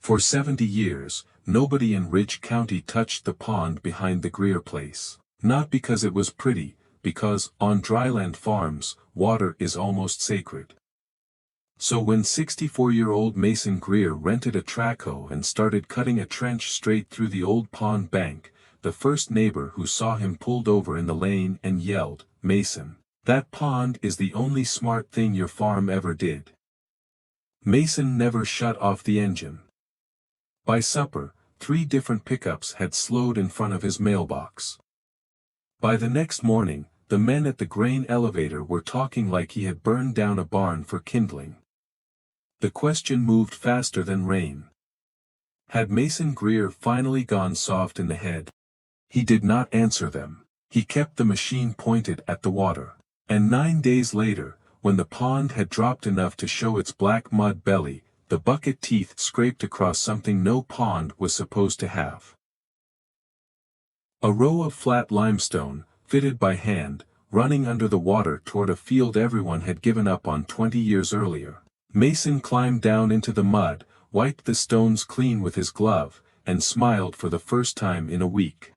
For 70 years, nobody in Ridge County touched the pond behind the Greer place. Not because it was pretty, because, on Dryland farms, water is almost sacred. So when 64-year-old Mason Greer rented a track hoe and started cutting a trench straight through the old pond bank, the first neighbor who saw him pulled over in the lane and yelled, "Mason, that pond is the only smart thing your farm ever did." Mason never shut off the engine. By supper, 3 different pickups had slowed in front of his mailbox. By the next morning, the men at the grain elevator were talking like he had burned down a barn for kindling. The question moved faster than rain. Had Mason Greer finally gone soft in the head? He did not answer them. He kept the machine pointed at the water. And 9 days later, when the pond had dropped enough to show its black mud belly, the bucket teeth scraped across something no pond was supposed to have. A row of flat limestone, fitted by hand, running under the water toward a field everyone had given up on 20 years earlier. Mason climbed down into the mud, wiped the stones clean with his glove, and smiled for the first time in a week.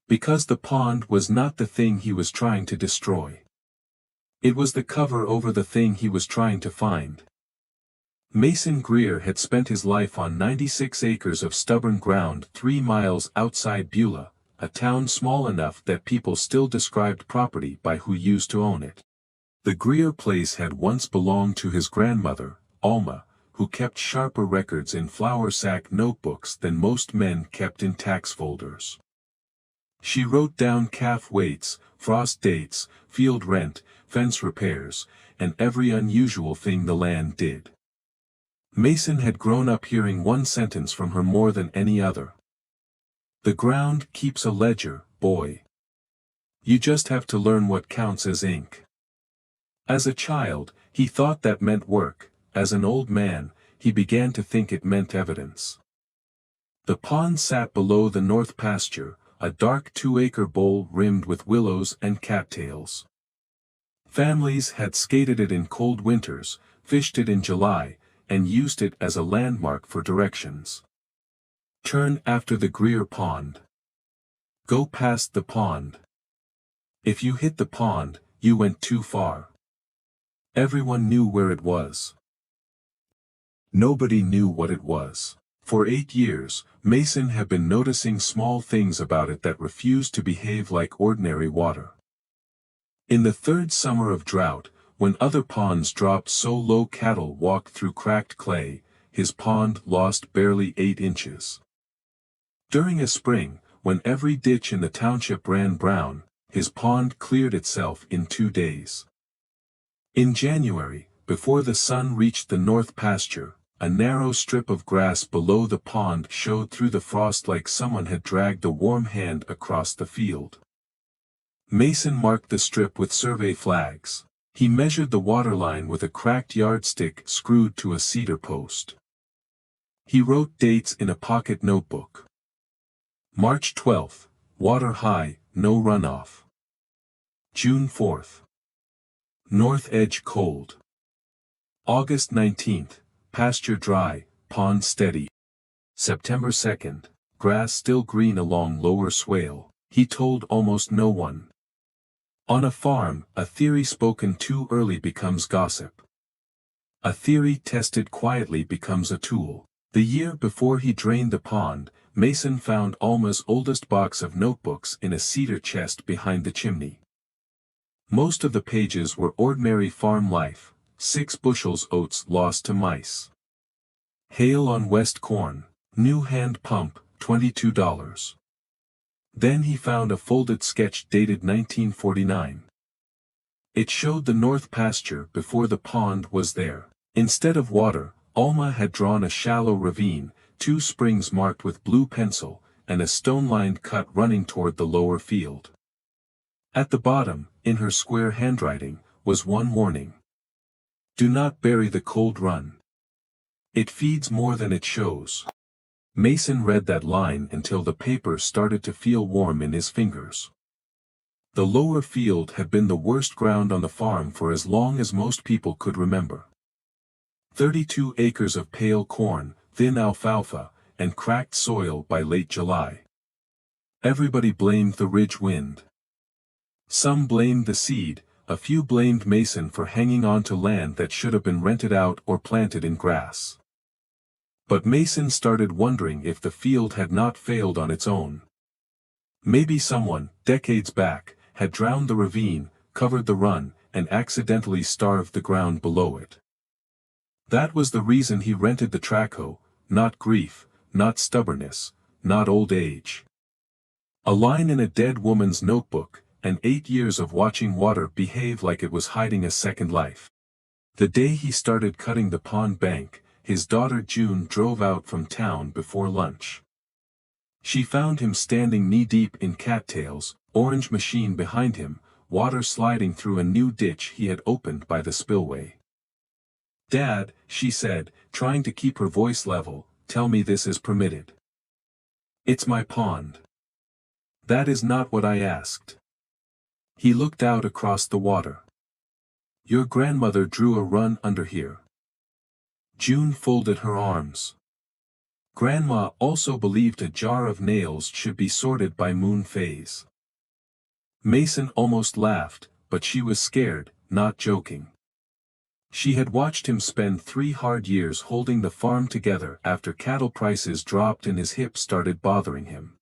Because the pond was not the thing he was trying to destroy. It was the cover over the thing he was trying to find. Mason Greer had spent his life on 96 acres of stubborn ground 3 miles outside Beulah, a town small enough that people still described property by who used to own it. The Greer place had once belonged to his grandmother, Alma, who kept sharper records in flour sack notebooks than most men kept in tax folders. She wrote down calf weights, frost dates, field rent, fence repairs, and every unusual thing the land did. Mason had grown up hearing one sentence from her more than any other. "The ground keeps a ledger, boy. You just have to learn what counts as ink." As a child, he thought that meant work. As an old man, he began to think it meant evidence. The pond sat below the north pasture, a dark 2-acre bowl rimmed with willows and cattails. Families had skated it in cold winters, fished it in July, and used it as a landmark for directions. Turn after the Greer pond. Go past the pond. If you hit the pond, you went too far. Everyone knew where it was. Nobody knew what it was. For 8 years, Mason had been noticing small things about it that refused to behave like ordinary water. In the 3rd summer of drought, when other ponds dropped so low cattle walked through cracked clay, his pond lost barely 8 inches. During a spring, when every ditch in the township ran brown, his pond cleared itself in 2 days. In January, before the sun reached the north pasture, a narrow strip of grass below the pond showed through the frost like someone had dragged a warm hand across the field. Mason marked the strip with survey flags. He measured the waterline with a cracked yardstick screwed to a cedar post. He wrote dates in a pocket notebook. March 12th, water high, no runoff. June 4th. North edge cold. August 19th, pasture dry, pond steady. September 2nd, grass still green along lower swale. He told almost no one. On a farm, a theory spoken too early becomes gossip. A theory tested quietly becomes a tool. The year before he drained the pond, Mason found Alma's oldest box of notebooks in a cedar chest behind the chimney. Most of the pages were ordinary farm life: 6 bushels oats lost to mice. Hail on West corn, new hand pump, $22. Then he found a folded sketch dated 1949. It showed the north pasture before the pond was there. Instead of water, Alma had drawn a shallow ravine, 2 springs marked with blue pencil, and a stone-lined cut running toward the lower field. At the bottom, in her square handwriting, was one warning. Do not bury the cold run. It feeds more than it shows. Mason read that line until the paper started to feel warm in his fingers. The lower field had been the worst ground on the farm for as long as most people could remember. 32 acres of pale corn, thin alfalfa, and cracked soil by late July. Everybody blamed the ridge wind. Some blamed the seed, a few blamed Mason for hanging on to land that should have been rented out or planted in grass. But Mason started wondering if the field had not failed on its own. Maybe someone, decades back, had drowned the ravine, covered the run, and accidentally starved the ground below it. That was the reason he rented the trackhoe, not grief, not stubbornness, not old age. A line in a dead woman's notebook, and 8 years of watching water behave like it was hiding a second life. The day he started cutting the pond bank, his daughter June drove out from town before lunch. She found him standing knee-deep in cattails, orange machine behind him, water sliding through a new ditch he had opened by the spillway. "Dad," she said, trying to keep her voice level, "tell me this is permitted." "It's my pond." "That is not what I asked." He looked out across the water. "Your grandmother drew a run under here." June folded her arms. Grandma also believed a jar of nails should be sorted by moon phase. Mason almost laughed, but she was scared, not joking. She had watched him spend 3 hard years holding the farm together after cattle prices dropped and his hip started bothering him.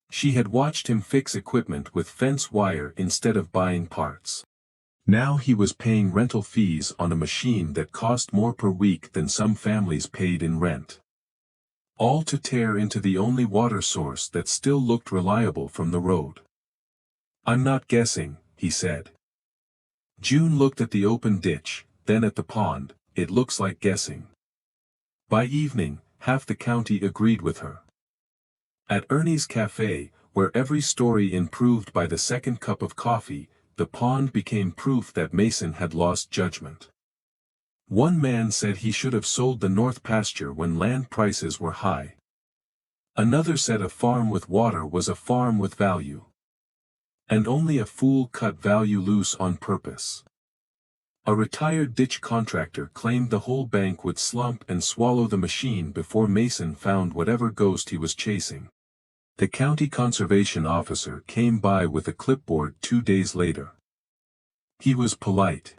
She had watched him fix equipment with fence wire instead of buying parts. Now he was paying rental fees on a machine that cost more per week than some families paid in rent. All to tear into the only water source that still looked reliable from the road. "I'm not guessing," he said. June looked at the open ditch, then at the pond. "It looks like guessing." By evening, half the county agreed with her. At Ernie's Cafe, where every story improved by the second cup of coffee, the pond became proof that Mason had lost judgment. One man said he should have sold the north pasture when land prices were high. Another said a farm with water was a farm with value. And only a fool cut value loose on purpose. A retired ditch contractor claimed the whole bank would slump and swallow the machine before Mason found whatever ghost he was chasing. The county conservation officer came by with a clipboard 2 days later. He was polite.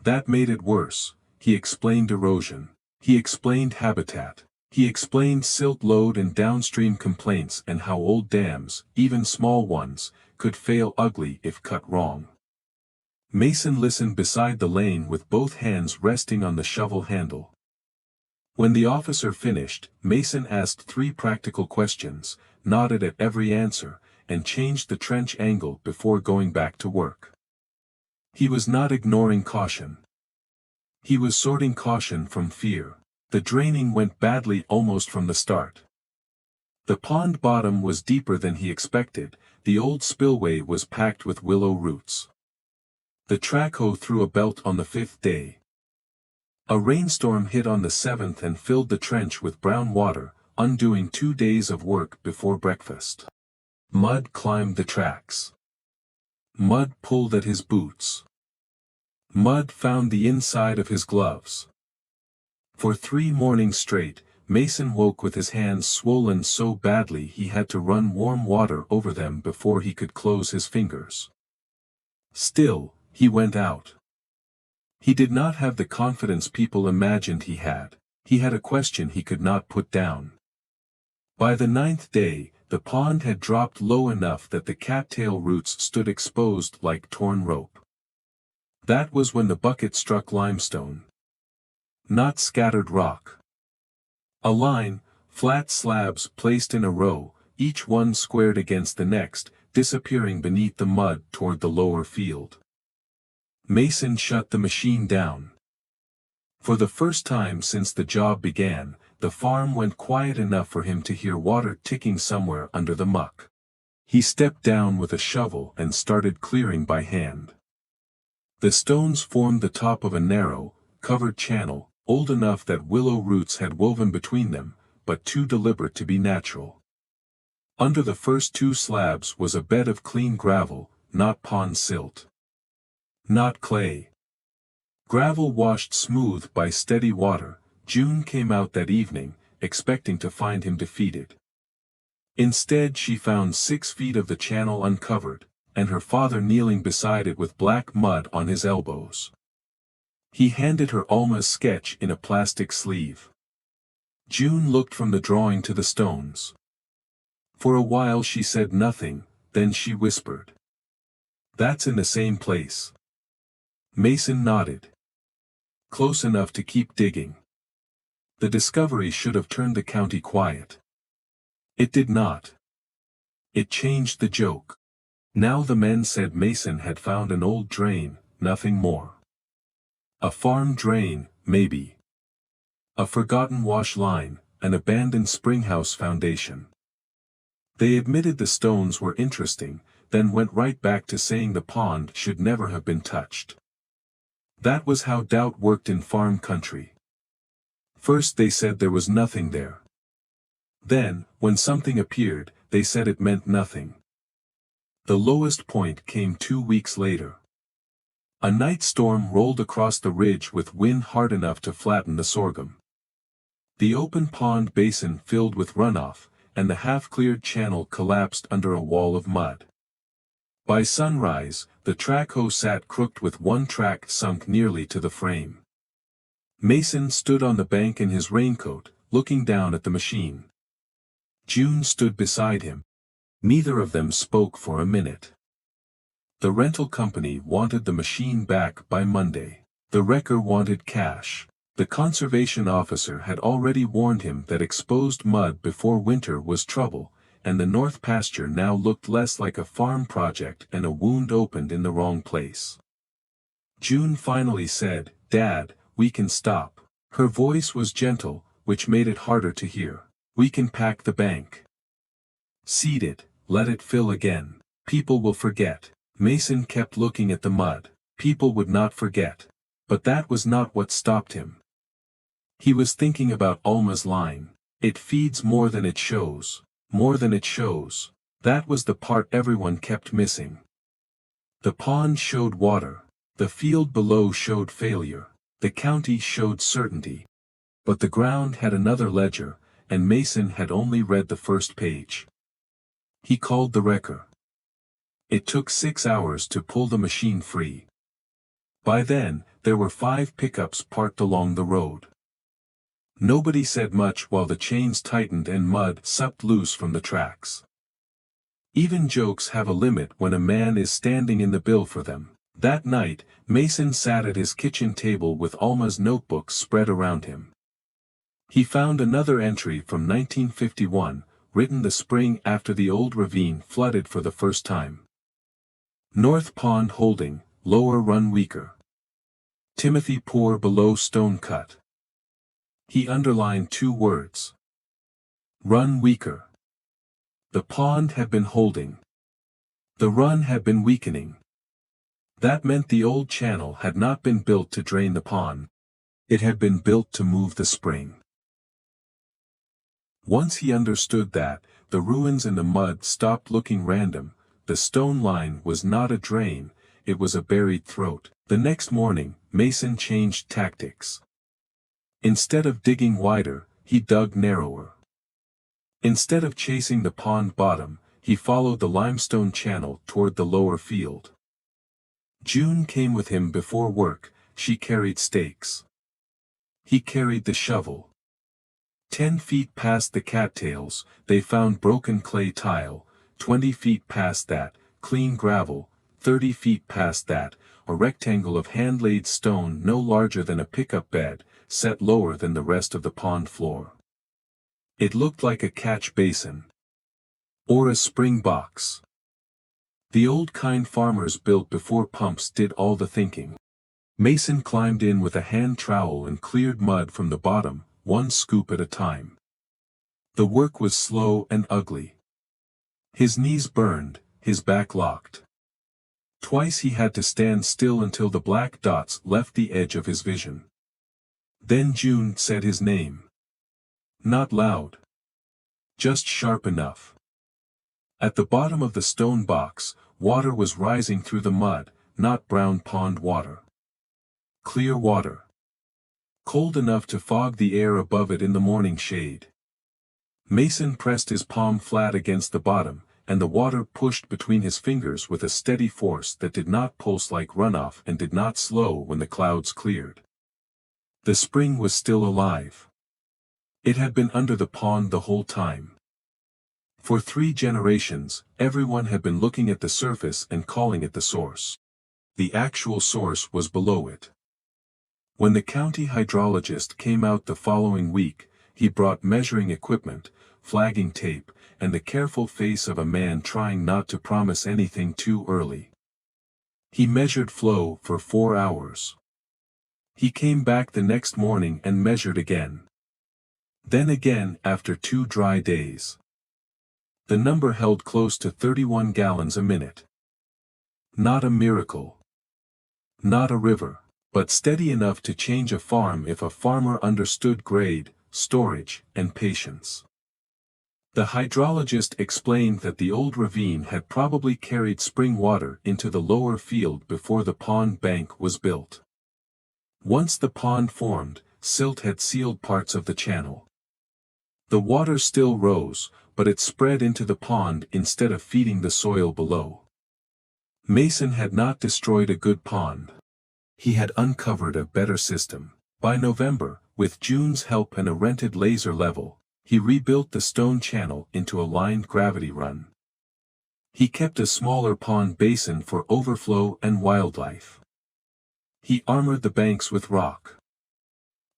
That made it worse. He explained erosion. He explained habitat. He explained silt load and downstream complaints and how old dams, even small ones, could fail ugly if cut wrong. Mason listened beside the lane with both hands resting on the shovel handle. When the officer finished, Mason asked 3 practical questions, nodded at every answer, and changed the trench angle before going back to work. He was not ignoring caution. He was sorting caution from fear. The draining went badly almost from the start. The pond bottom was deeper than he expected. The old spillway was packed with willow roots. The trackhoe threw a belt on the 5th day. A rainstorm hit on the 7th and filled the trench with brown water, undoing 2 days of work before breakfast. Mud climbed the tracks. Mud pulled at his boots. Mud found the inside of his gloves. For 3 mornings straight, Mason woke with his hands swollen so badly he had to run warm water over them before he could close his fingers. Still, he went out. He did not have the confidence people imagined he had. He had a question he could not put down. By the 9th day, the pond had dropped low enough that the cattail roots stood exposed like torn rope. That was when the bucket struck limestone. Not scattered rock. A line, flat slabs placed in a row, each one squared against the next, disappearing beneath the mud toward the lower field. Mason shut the machine down. For the first time since the job began, the farm went quiet enough for him to hear water ticking somewhere under the muck. He stepped down with a shovel and started clearing by hand. The stones formed the top of a narrow, covered channel, old enough that willow roots had woven between them, but too deliberate to be natural. Under the first 2 slabs was a bed of clean gravel, not pond silt. Not clay. Gravel washed smooth by steady water, June came out that evening, expecting to find him defeated. Instead she found 6 feet of the channel uncovered, and her father kneeling beside it with black mud on his elbows. He handed her Alma's sketch in a plastic sleeve. June looked from the drawing to the stones. For a while she said nothing, then she whispered. "That's in the same place." Mason nodded. "Close enough to keep digging." The discovery should have turned the county quiet. It did not. It changed the joke. Now the men said Mason had found an old drain, nothing more. A farm drain, maybe. A forgotten wash line, an abandoned springhouse foundation. They admitted the stones were interesting, then went right back to saying the pond should never have been touched. That was how doubt worked in farm country. First they said there was nothing there. Then, when something appeared, they said it meant nothing. The lowest point came 2 weeks later. A night storm rolled across the ridge with wind hard enough to flatten the sorghum. The open pond basin filled with runoff, and the half-cleared channel collapsed under a wall of mud. By sunrise, the track hoe sat crooked with one track sunk nearly to the frame. Mason stood on the bank in his raincoat, looking down at the machine. June stood beside him. Neither of them spoke for a minute. The rental company wanted the machine back by Monday. The wrecker wanted cash. The conservation officer had already warned him that exposed mud before winter was trouble, and the north pasture now looked less like a farm project and a wound opened in the wrong place. June finally said, "Dad, we can stop." Her voice was gentle, which made it harder to hear. "We can pack the bank. Seed it, let it fill again. People will forget." Mason kept looking at the mud. People would not forget. But that was not what stopped him. He was thinking about Alma's line. It feeds more than it shows. More than it shows. That was the part everyone kept missing. The pond showed water. The field below showed failure. The county showed certainty. But the ground had another ledger, and Mason had only read the first page. He called the wrecker. It took 6 hours to pull the machine free. By then, there were 5 pickups parked along the road. Nobody said much while the chains tightened and mud sucked loose from the tracks. Even jokes have a limit when a man is standing in the bill for them. That night, Mason sat at his kitchen table with Alma's notebooks spread around him. He found another entry from 1951, written the spring after the old ravine flooded for the first time. North Pond holding, lower run weaker. Timothy pour below stone cut. He underlined 2 words. Run weaker. The pond had been holding. The run had been weakening. That meant the old channel had not been built to drain the pond. It had been built to move the spring. Once he understood that, the ruins in the mud stopped looking random. The stone line was not a drain, it was a buried throat. The next morning, Mason changed tactics. Instead of digging wider, he dug narrower. Instead of chasing the pond bottom, he followed the limestone channel toward the lower field. June came with him before work. She carried stakes. He carried the shovel. 10 feet past the cattails, they found broken clay tile. 20 feet past that, clean gravel. 30 feet past that, a rectangle of hand-laid stone no larger than a pickup bed, set lower than the rest of the pond floor. It looked like a catch basin. Or a spring box. The old kind farmers built before pumps did all the thinking. Mason climbed in with a hand trowel and cleared mud from the bottom, 1 scoop at a time. The work was slow and ugly. His knees burned, his back locked. Twice he had to stand still until the black dots left the edge of his vision. Then June said his name. Not loud. Just sharp enough. At the bottom of the stone box, water was rising through the mud, not brown pond water. Clear water. cold enough to fog the air above it in the morning shade. Mason pressed his palm flat against the bottom, and the water pushed between his fingers with a steady force that did not pulse like runoff and did not slow when the clouds cleared. The spring was still alive. It had been under the pond the whole time. For 3 generations, everyone had been looking at the surface and calling it the source. The actual source was below it. When the county hydrologist came out the following week, he brought measuring equipment, flagging tape, and the careful face of a man trying not to promise anything too early. He measured flow for 4 hours. He came back the next morning and measured again. Then again after 2 dry days. The number held close to 31 gallons a minute. Not a miracle. Not a river, but steady enough to change a farm if a farmer understood grade, storage, and patience. The hydrologist explained that the old ravine had probably carried spring water into the lower field before the pond bank was built. Once the pond formed, silt had sealed parts of the channel. The water still rose, but it spread into the pond instead of feeding the soil below. Mason had not destroyed a good pond. He had uncovered a better system. By November, with June's help and a rented laser level, he rebuilt the stone channel into a lined gravity run. He kept a smaller pond basin for overflow and wildlife. He armored the banks with rock.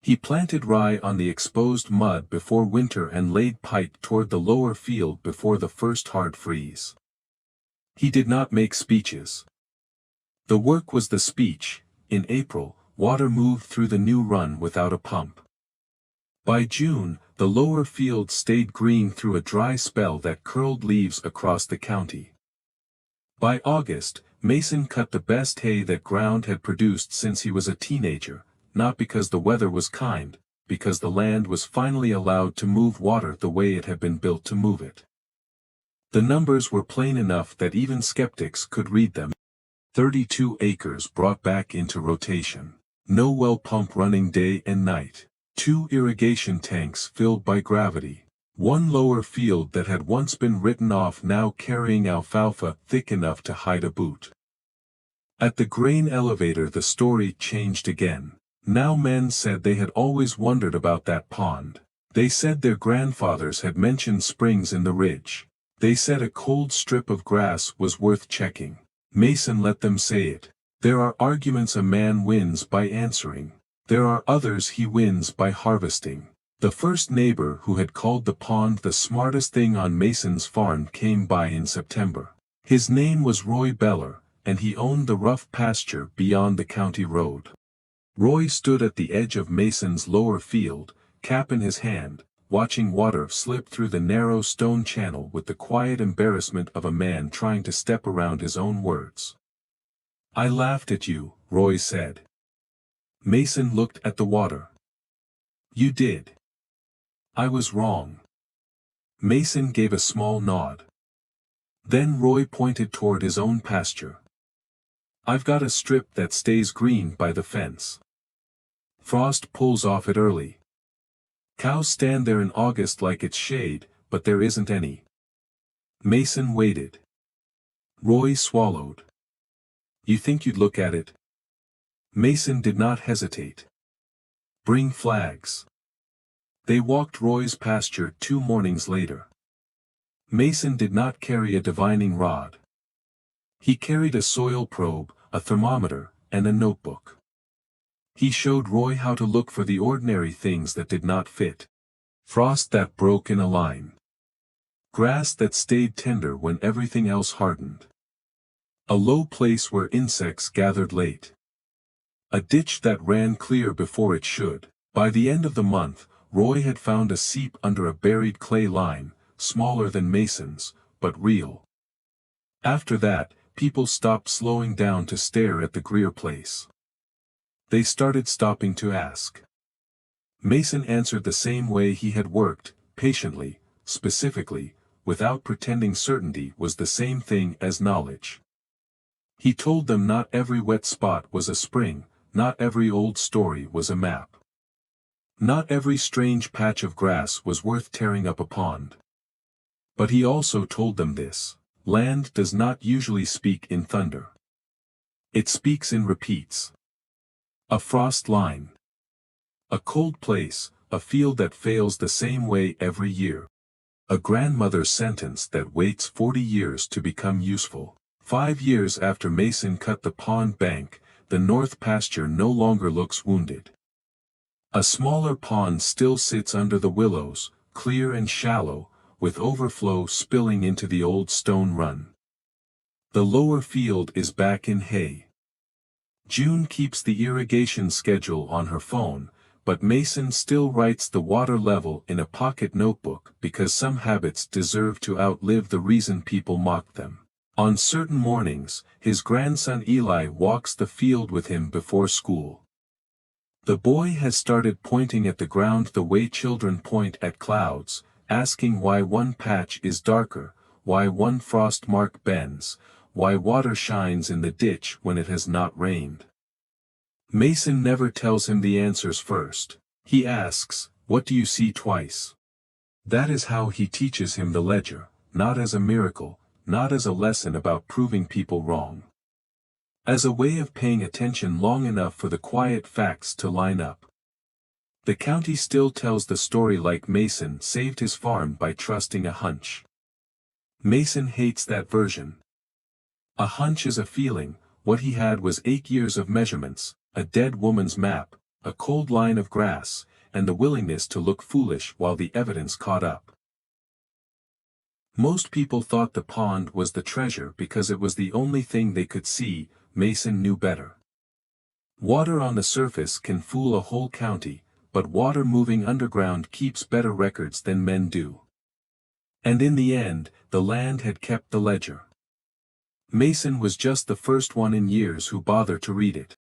He planted rye on the exposed mud before winter and laid pipe toward the lower field before the first hard freeze. He did not make speeches. The work was the speech. In April, water moved through the new run without a pump. By June, the lower field stayed green through a dry spell that curled leaves across the county. By August, Mason cut the best hay that ground had produced since he was a teenager, not because the weather was kind, because the land was finally allowed to move water the way it had been built to move it. The numbers were plain enough that even skeptics could read them. 32 acres brought back into rotation. No well pump running day and night. 2 irrigation tanks filled by gravity. 1 lower field that had once been written off now carrying alfalfa thick enough to hide a boot. At the grain elevator the story changed again. Now men said they had always wondered about that pond. They said their grandfathers had mentioned springs in the ridge. They said a cold strip of grass was worth checking. Mason let them say it. There are arguments a man wins by answering. There are others he wins by harvesting. The first neighbor who had called the pond the smartest thing on Mason's farm came by in September. His name was Roy Beller, and he owned the rough pasture beyond the county road. Roy stood at the edge of Mason's lower field, cap in his hand, watching water slip through the narrow stone channel with the quiet embarrassment of a man trying to step around his own words. "I laughed at you," Roy said. Mason looked at the water. "You did." "I was wrong." Mason gave a small nod. Then Roy pointed toward his own pasture. "I've got a strip that stays green by the fence. Frost pulls off it early. Cows stand there in August like it's shade, but there isn't any." Mason waited. Roy swallowed. "You think you'd look at it?" Mason did not hesitate. "Bring flags." They walked Roy's pasture 2 mornings later. Mason did not carry a divining rod. He carried a soil probe, a thermometer, and a notebook. He showed Roy how to look for the ordinary things that did not fit. Frost that broke in a line. Grass that stayed tender when everything else hardened. A low place where insects gathered late. A ditch that ran clear before it should. By the end of the month, Roy had found a seep under a buried clay line, smaller than Mason's, but real. After that, people stopped slowing down to stare at the Greer place. They started stopping to ask. Mason answered the same way he had worked, patiently, specifically, without pretending certainty was the same thing as knowledge. He told them not every wet spot was a spring, not every old story was a map. Not every strange patch of grass was worth tearing up a pond. But he also told them this: land does not usually speak in thunder. It speaks in repeats. A frost line. A cold place, a field that fails the same way every year. A grandmother's sentence that waits 40 years to become useful. 5 years after Mason cut the pond bank, the north pasture no longer looks wounded. A smaller pond still sits under the willows, clear and shallow, with overflow spilling into the old stone run. The lower field is back in hay. June keeps the irrigation schedule on her phone, but Mason still writes the water level in a pocket notebook because some habits deserve to outlive the reason people mock them. On certain mornings, his grandson Eli walks the field with him before school. The boy has started pointing at the ground the way children point at clouds, asking why one patch is darker, why one frost mark bends, why water shines in the ditch when it has not rained. Mason never tells him the answers first. He asks, "What do you see twice?" That is how he teaches him the ledger, not as a miracle, not as a lesson about proving people wrong. As a way of paying attention long enough for the quiet facts to line up. The county still tells the story like Mason saved his farm by trusting a hunch. Mason hates that version. A hunch is a feeling. What he had was 8 years of measurements, a dead woman's map, a cold line of grass, and the willingness to look foolish while the evidence caught up. Most people thought the pond was the treasure because it was the only thing they could see. Mason knew better. Water on the surface can fool a whole county, but water moving underground keeps better records than men do. And in the end, the land had kept the ledger. Mason was just the first one in years who bothered to read it.